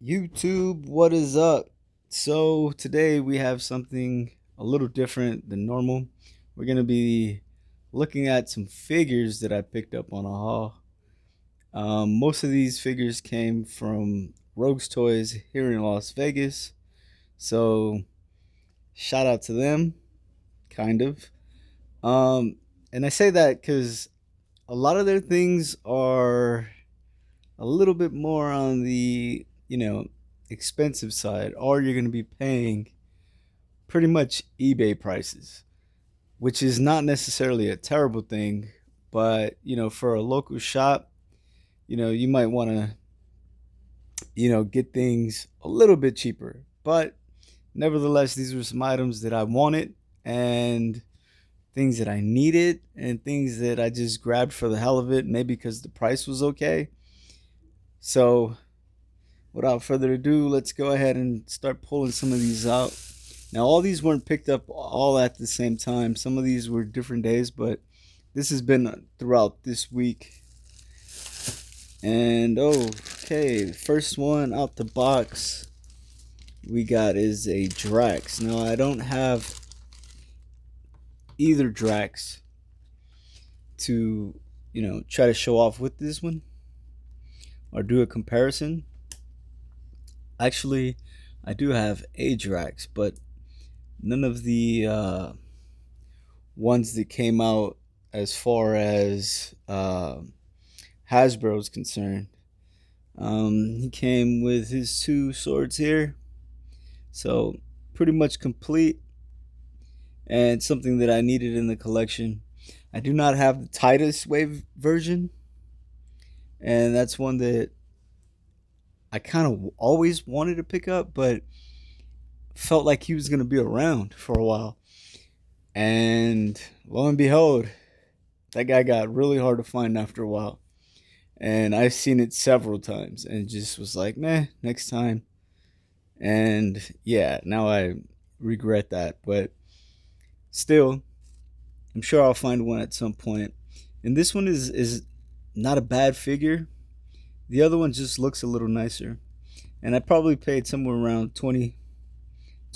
YouTube, what is up? So, today we have something a little different than normal. We're going to be looking at some figures that I picked up on a haul. Most of these figures came from Rogues Toys here in Las Vegas. So, shout out to them, kind of. Um, and I say that because a lot of their things are a little bit more on the, expensive side, or you're going to be paying pretty much eBay prices, which is not necessarily a terrible thing, but, for a local shop, you might want to, get things a little bit cheaper. But nevertheless, these were some items that I wanted and things that I needed and things that I just grabbed for the hell of it, maybe because the price was okay. So, without further ado, let's go ahead and start pulling some of these out. Now, all these weren't picked up all at the same time. Some of these were different days, but this has been throughout this week. And okay, first one out the box we got is a Drax. Now, I don't have either Drax to, try to show off with this one or do a comparison. Actually, I do have a Drax, but none of the ones that came out as far as Hasbro's concerned. He came with his two swords here, so pretty much complete and something that I needed in the collection. I do not have the Titus Wave version, and that's one that I kind of always wanted to pick up, but felt like he was going to be around for a while. And lo and behold, that guy got really hard to find after a while. And I've seen it several times and just was like, meh, next time. And yeah, now I regret that. But still, I'm sure I'll find one at some point. And this one is not a bad figure. The other one just looks a little nicer. And I probably paid somewhere around $20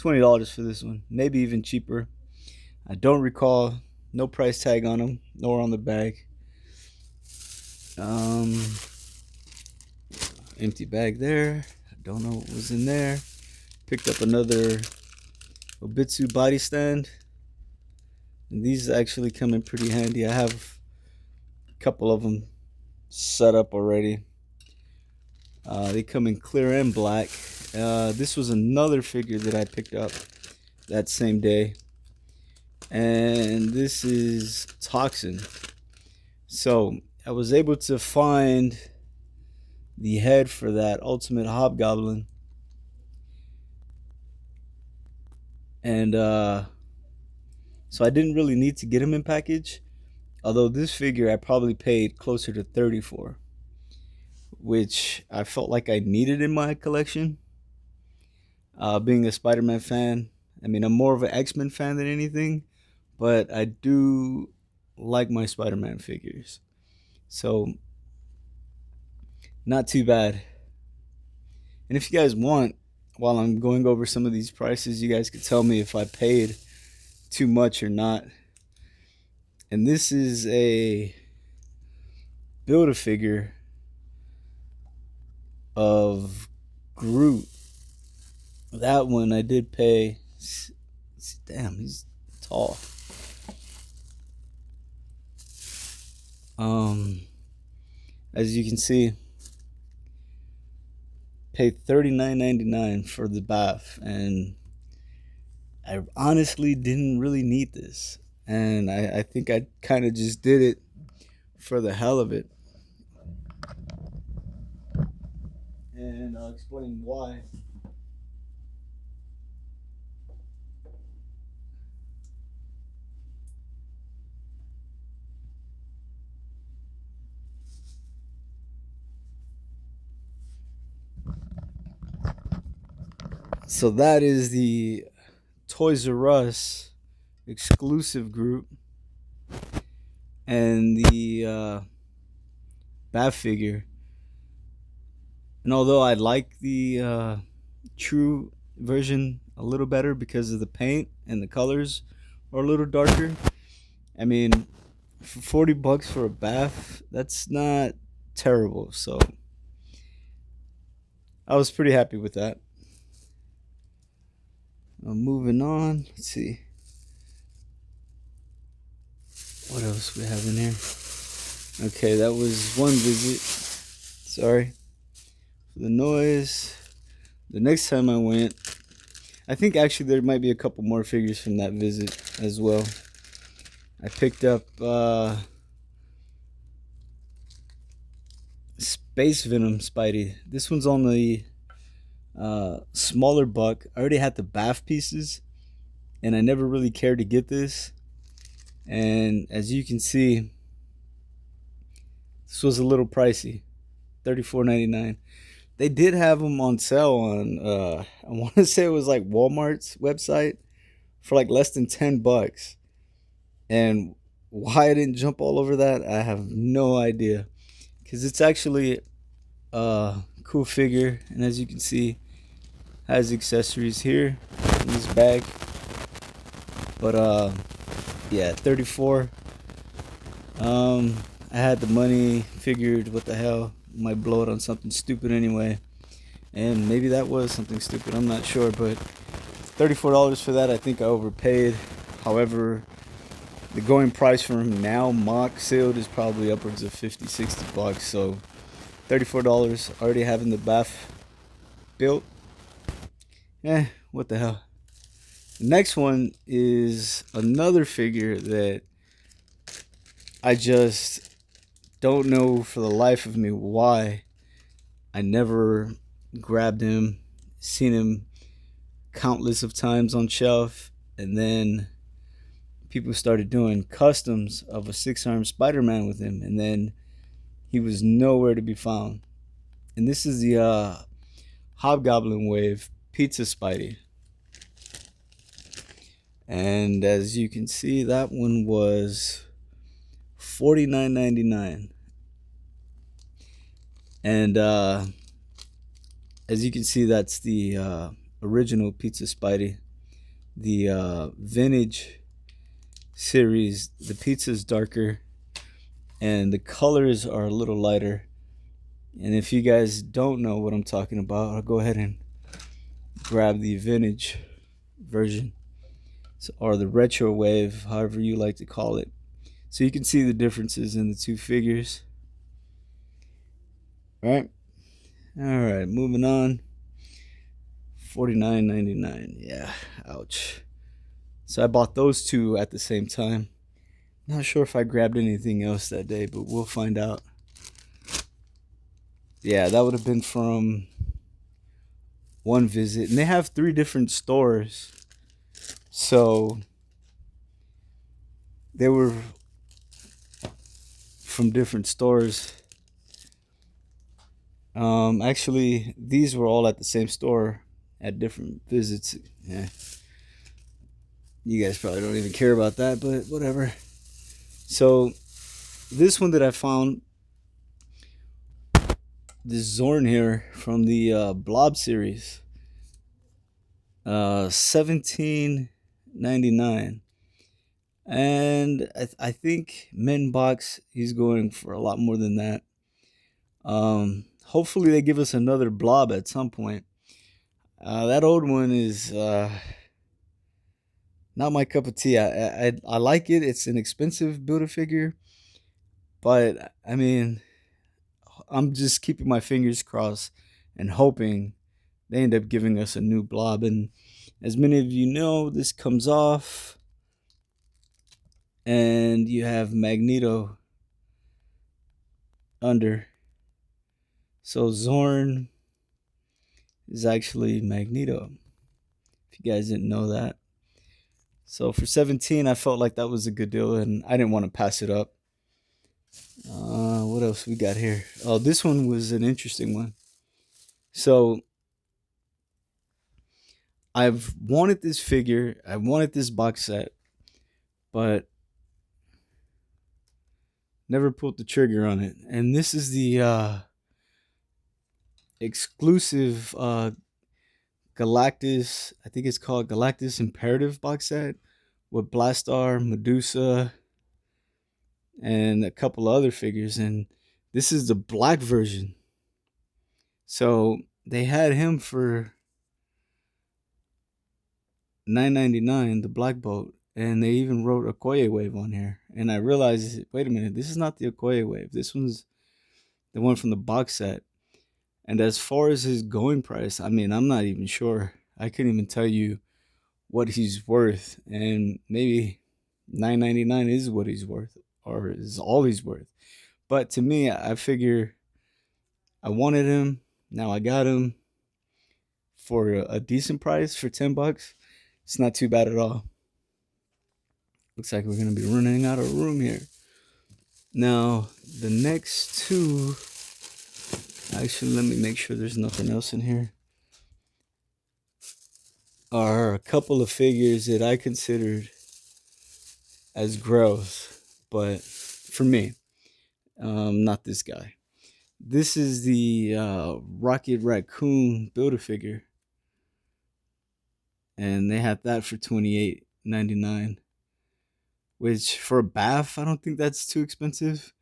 for this one, maybe even cheaper. I don't recall. No price tag on them, nor on the bag. Um, Empty bag there. I don't know what was in there. Picked up another Obitsu body stand. And these actually come in pretty handy. I have a couple of them set up already. They come in clear and black. This was another figure that I picked up that same day. And this is Toxin. So I was able to find the head for that Ultimate Hobgoblin. And so I didn't really need to get him in package. Although this figure I probably paid closer to 30 for, which I felt like I needed in my collection. Being a Spider-Man fan, I mean, I'm more of an X-Men fan than anything, but I do like my Spider-Man figures. So, not too bad. And if you guys want, while I'm going over some of these prices, you guys could tell me if I paid too much or not. And this is a Build-A-Figure of Groot. That one I did pay. Damn, he's tall. Um, as you can see, paid $39.99 for the bath, and I honestly didn't really need this, and I think I kind of just did it for the hell of it, and I'll explain why. So that is the Toys R Us exclusive group, and the bath figure And although I like the true version a little better because of the paint and the colors are a little darker, I mean, for 40 bucks for a bath, that's not terrible. So I was pretty happy with that. Moving on, let's see what else we have in here. Okay, that was one visit. Sorry for the noise. The next time I went, I think actually there might be a couple more figures from that visit as well. I picked up Space Venom Spidey. This one's on the smaller buck. I already had the bath pieces, and I never really cared to get this. And as you can see, this was a little pricey, $34.99. They did have them on sale on I want to say it was like Walmart's website for like less than $10. And why I didn't jump all over that, I have no idea. Because it's actually a cool figure, and as you can see, has accessories here in this bag. But yeah, 34. I had the money, figured what the hell, might blow it on something stupid anyway. And maybe that was something stupid, I'm not sure, but $34 for that, I think I overpaid. However, the going price for him now, mock sealed, is probably upwards of 50, 60 bucks. So $34, already having the bath built. What the hell. The next one is another figure that I just don't know for the life of me why I never grabbed him. Seen him countless of times on shelf, and then people started doing customs of a 6-armed Spider-Man with him, and then he was nowhere to be found. And this is the Hobgoblin Wave Pizza Spidey. And as you can see, that one was $49.99. And as you can see, that's the original Pizza Spidey. The vintage series, the pizza's darker and the colors are a little lighter. And if you guys don't know what I'm talking about, I'll go ahead and grab the vintage version, or the retro wave, however you like to call it. So you can see the differences in the two figures. All right, moving on. $49.99. Yeah, ouch. So I bought those two at the same time. Not sure if I grabbed anything else that day, but we'll find out. Yeah, that would have been from one visit. And they have 3 different stores. So they were from different stores. Actually, these were all at the same store at different visits. Yeah. You guys probably don't even care about that, but whatever. So this one that I found, this Zorn here from the Blob series, $17.99. And I think Men Box, he's going for a lot more than that. Hopefully they give us another Blob at some point. That old one is not my cup of tea. I like it. It's an expensive Build-A-Figure, but I mean, I'm just keeping my fingers crossed and hoping they end up giving us a new Blob. And as many of you know, this comes off, and you have Magneto under. So Zorn is actually Magneto, if you guys didn't know that. So for 17, I felt like that was a good deal, and I didn't want to pass it up. What else we got here? Oh, this one was an interesting one. So I've wanted this figure, I wanted this box set, but never pulled the trigger on it. And this is the exclusive Galactus, I think it's called Galactus Imperative box set with Blastar, Medusa, and a couple other figures. And this is the black version. So they had him for $9.99, the black boat, and they even wrote Okoye Wave on here. And I realized, wait a minute, this is not the Okoye Wave. This one's the one from the box set. And as far as his going price, I mean, I'm not even sure. I couldn't even tell you what he's worth, and maybe $9.99 is what he's worth, or is all he's worth. But to me, I figure I wanted him. Now I got him for a decent price for $10. It's not too bad at all. Looks like we're gonna be running out of room here. Now the next two. Actually, let me make sure there's nothing else in here. Are a couple of figures that I considered as gross, but for me, not this guy. This is the Rocket Raccoon Build-A-Figure, and they had that for $28.99, which for a bath, I don't think that's too expensive.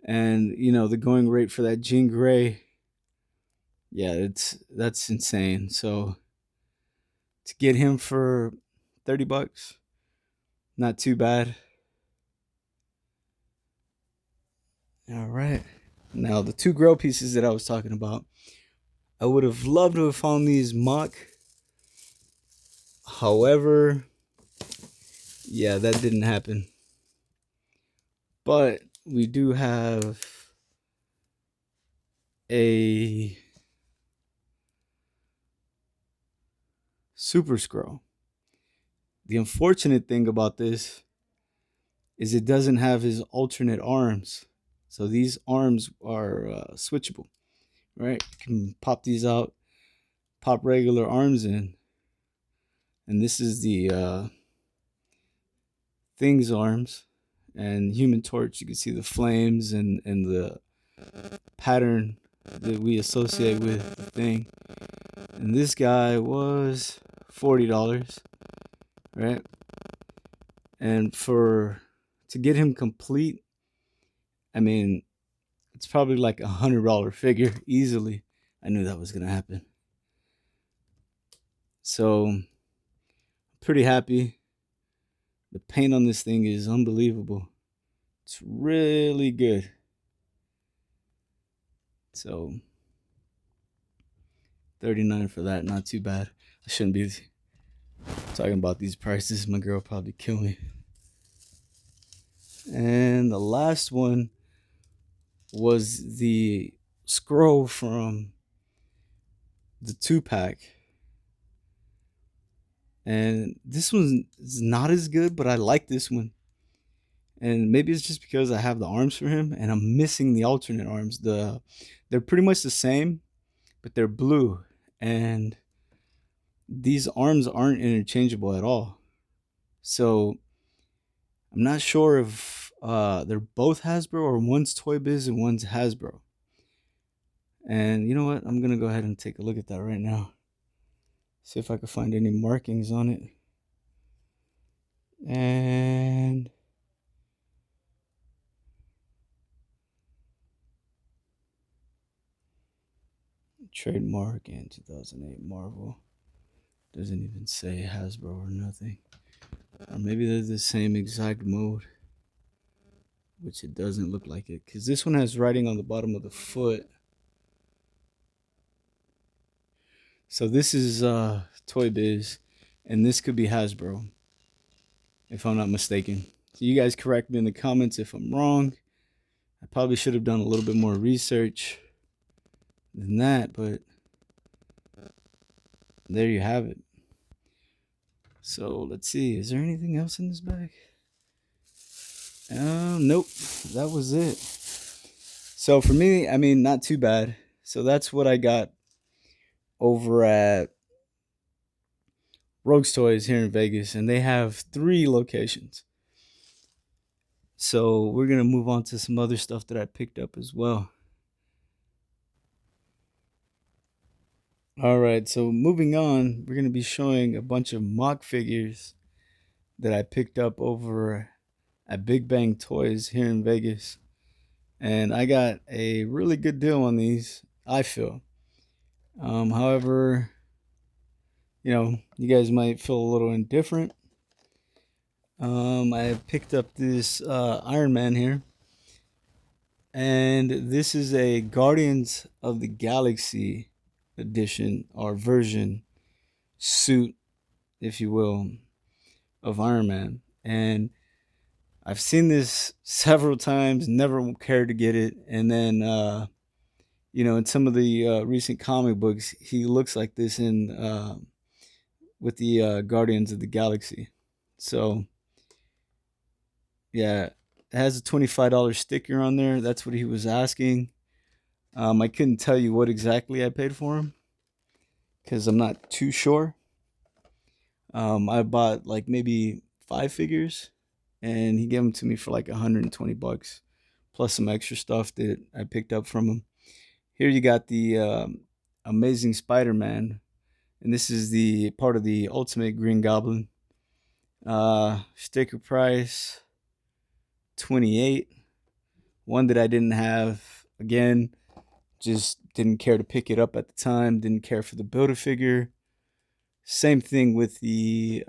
And you know, the going rate for that Jean Grey, yeah, that's insane. So to get him for $30, not too bad. All right. Now the two grow pieces that I was talking about, I would have loved to have found these mock. However, yeah, that didn't happen. But we do have a Super Scroll. The unfortunate thing about this is it doesn't have his alternate arms. So these arms are switchable, right? You can pop these out, pop regular arms in. And this is the Thing's arms. And Human Torch, you can see the flames and the pattern that we associate with the Thing. And this guy was $40, right? And to get him complete, I mean, it's probably like $100 figure easily. I knew that was gonna happen. So pretty happy. The paint on this thing is unbelievable. It's really good. So $39 for that, not too bad. I shouldn't be talking about these prices. My girl probably kill me. And the last one was the scroll from the 2-pack. And this one is not as good, but I like this one. And maybe it's just because I have the arms for him and I'm missing the alternate arms. They're pretty much the same, but they're blue. And these arms aren't interchangeable at all. So I'm not sure if they're both Hasbro or one's Toy Biz and one's Hasbro. And you know what? I'm going to go ahead and take a look at that right now. See if I can find any markings on it. And trademark and 2008 Marvel. Doesn't even say Hasbro or nothing. Or maybe they're the same exact mode, which it doesn't look like it, because this one has writing on the bottom of the foot. So this is Toy Biz, and this could be Hasbro, if I'm not mistaken. So you guys correct me in the comments if I'm wrong. I probably should have done a little bit more research than that, but there you have it. So let's see, is there anything else in this bag? Nope, that was it. So for me, I mean, not too bad. So that's what I got over at Rogues Toys here in Vegas, and they have 3 locations. So we're gonna move on to some other stuff that I picked up as well. All right, so moving on, we're going to be showing a bunch of mock figures that I picked up over at Big Bang Toys here in Vegas. And I got a really good deal on these, I feel. However, you guys might feel a little indifferent. I picked up this Iron Man here, and this is a Guardians of the Galaxy edition or version suit, if you will, of Iron Man. And I've seen this several times, never cared to get it. And then, in some of the recent comic books, he looks like this in with the Guardians of the Galaxy. So yeah, it has a $25 sticker on there. That's what he was asking. I couldn't tell you what exactly I paid for him because I'm not too sure. I bought like maybe 5 figures, and he gave them to me for like 120 bucks, plus some extra stuff that I picked up from him. Here you got the Amazing Spider-Man, and this is the part of the Ultimate Green Goblin. Sticker price 28. One that I didn't have. Again, just didn't care to pick it up at the time. Didn't care for the Build-A-Figure. Same thing with the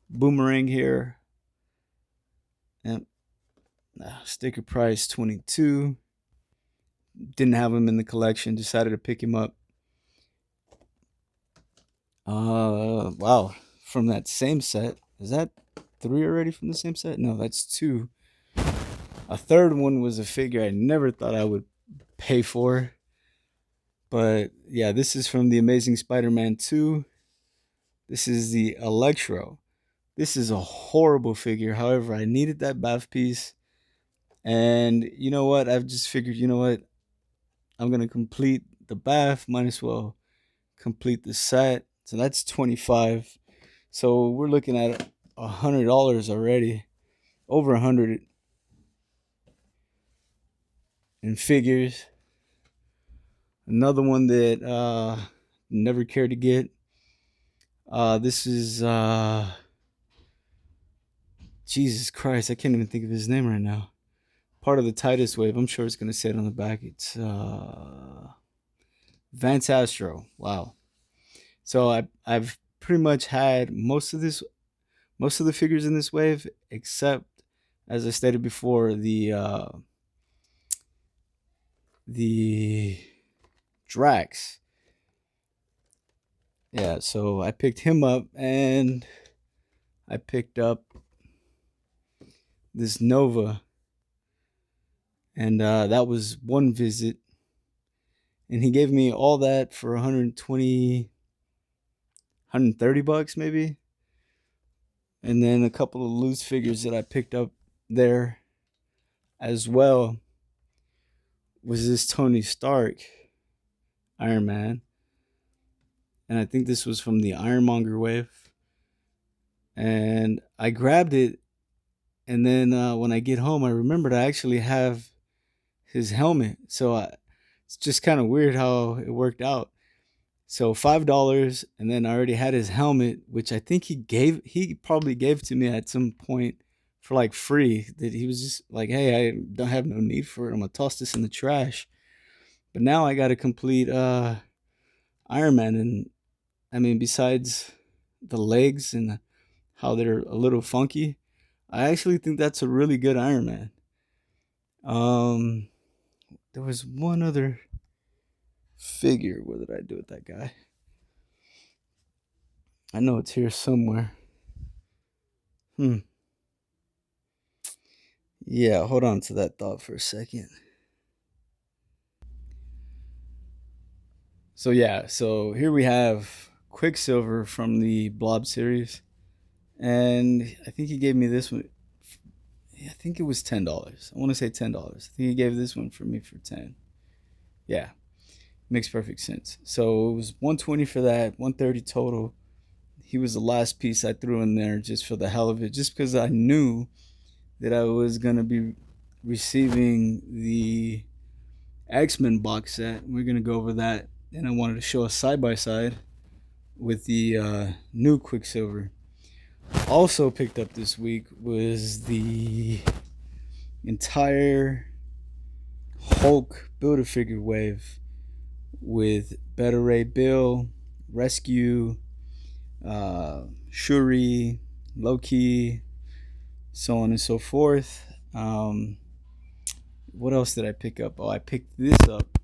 Boomerang here. And sticker price 22. Didn't have him in the collection. Decided to pick him up. Wow. From that same set. Is that 3 already from the same set? No, that's 2. A third one was a figure I never thought I would pay for. But yeah, this is from the Amazing Spider-Man 2. This is the Electro. This is a horrible figure. However, I needed that bath piece. And you know what? I've just figured, you know what? I'm going to complete the bath. Might as well complete the set. So that's 25. So we're looking at $100 already. Over 100 in figures. Another one that never cared to get. This is Jesus Christ, I can't even think of his name right now. Part of the Titus wave. I'm sure it's gonna say it on the back. It's Vance Astro. Wow. So I've pretty much had most of the figures in this wave, except, as I stated before, the Drax. Yeah, so I picked him up, and I picked up this Nova, and that was one visit, and he gave me all that for 120, 130 bucks maybe, and then a couple of loose figures that I picked up there as well was this Tony Stark Iron Man, and I think this was from the Ironmonger wave, and I grabbed it, and then when I get home, I remembered I actually have his helmet, so it's just kind of weird how it worked out. So $5, and then I already had his helmet, which I think he probably gave to me at some point for like free. That he was just like, hey, I don't have no need for it. I'm gonna toss this in the trash. But now I got a complete Iron Man, and I mean, besides the legs and how they're a little funky, I actually think that's a really good Iron Man. Um, there was one other figure. What did I do with that guy? I know it's here somewhere. Hmm. Yeah, hold on to that thought for a second. So yeah, so here we have Quicksilver from the Blob series, and I think he gave me this one. I think it was $10. I want to say $10. I think he gave this one for me for 10. Yeah, makes perfect sense. So it was 120 for that, 130 total. He was the last piece I threw in there just for the hell of it, just because I knew that I was gonna be receiving the X-Men box set. We're gonna go over that and I wanted to show a side by side with the new Quicksilver. Also picked up this week was the entire Hulk Build-A-Figure wave with Beta Ray Bill, Rescue, Shuri, Loki, so on and so forth. What else did I pick up? Oh, I picked this up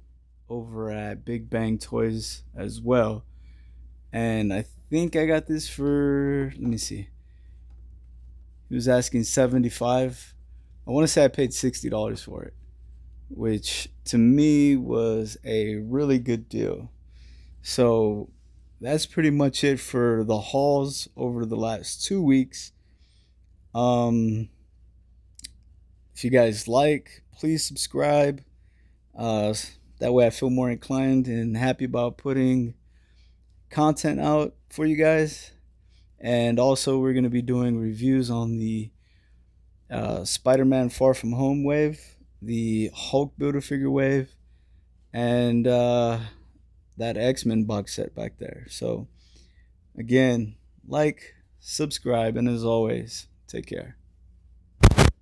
over at Big Bang Toys as well. And I think I got this for, let me see. He was asking 75. I want to say I paid $60 for it, which to me was a really good deal. So that's pretty much it for the hauls over the last 2 weeks. Um, if you guys like, please subscribe. Uh, that way I feel more inclined and happy about putting content out for you guys. And also, we're going to be doing reviews on the Spider-Man Far From Home wave, the Hulk Build-A-Figure wave, and that X-Men box set back there. So, again, like, subscribe, and as always, take care.